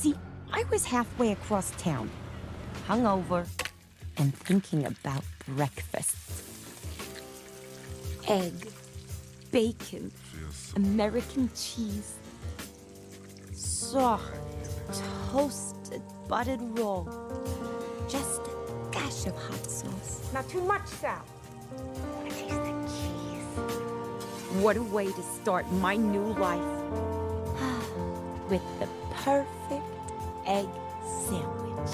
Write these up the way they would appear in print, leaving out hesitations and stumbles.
See, I was halfway across town, hungover, and thinking about breakfast. Egg, bacon, American cheese, soft, toasted, buttered roll. Just a dash of hot sauce. Not too much, Sal. A taste of cheese. What a way to start my new life. With the perfect egg sandwich.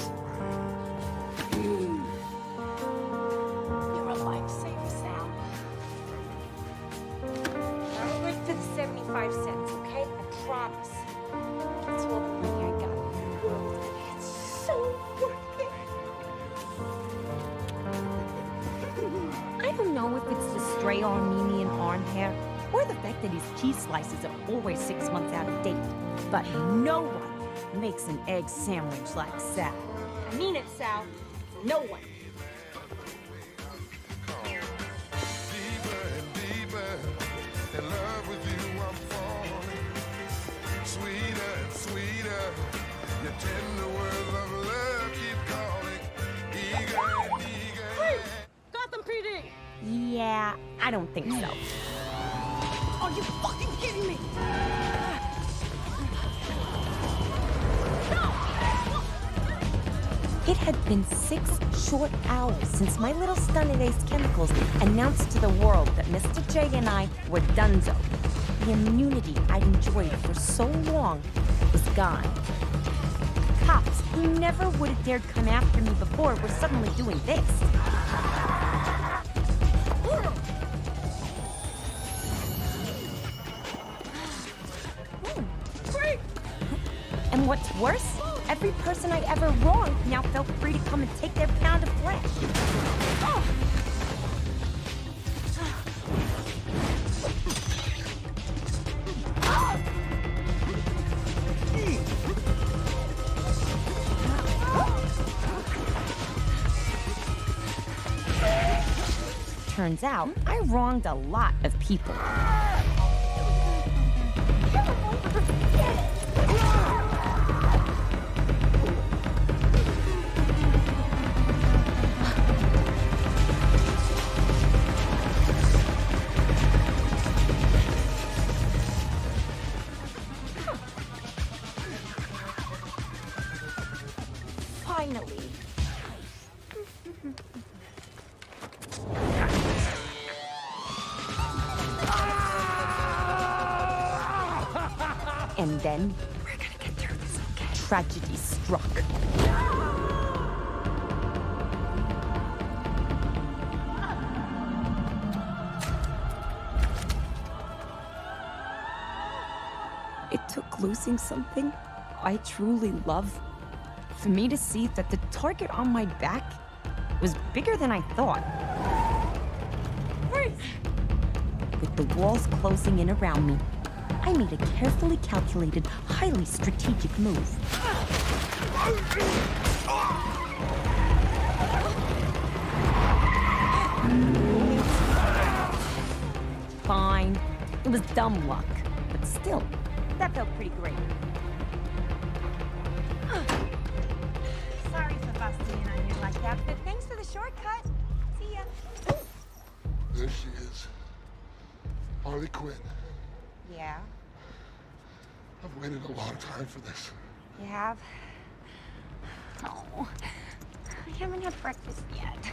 You're a lifesaver, Sal. I'm good for the 75 cents, okay? I promise. That's all the money I got in the world. It's so worth it. I don't know if it's the stray Armenian arm hair or the fact that his cheese slices are always 6 months out of date, but no one makes an egg sandwich like Sal. I mean it, Sal. No one. Deeper and deeper in love with you, I'm falling. Sweeter and sweeter, your tender words of love keep calling. Eager and eager. Gotham PD! Yeah, I don't think so. Are you fucking kidding me? It had been 6 short hours since my little stunt at Ace Chemicals announced to the world that Mr. J and I were donezo. The immunity I'd enjoyed for so long was gone. Cops who never would have dared come after me before were suddenly doing this. And what's worse, every person I ever wronged now felt free to come and take their pound of flesh. Turns out, I wronged a lot of people. Finally. And then, we're gonna get through this, okay? Tragedy struck. It took losing something I truly love for me to see that the target on my back was bigger than I thought. Freeze! With the walls closing in around me, I made a carefully calculated, highly strategic move. Fine. It was dumb luck, but still, that felt pretty great. Sorry for busting in on you like that, but thanks for the shortcut. See ya. There she is. Harley Quinn. Yeah, I've waited a long time for this. you have? Oh, I haven't had breakfast yet.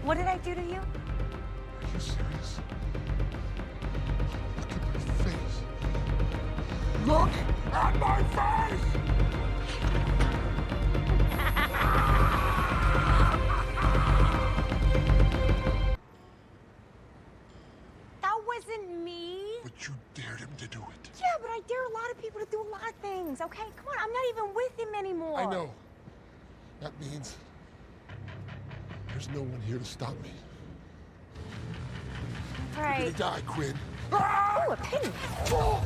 What did I do to you? Are you serious? Look at my face. Look at my face! That wasn't me. But you dared him to do it. Yeah, but I dare a lot of people to do a lot of things, okay? Come on, I'm not even with him anymore. I know. That means there's no one here to stop me. All You're right. gonna die, Quinn. Oh, a penny. Oh.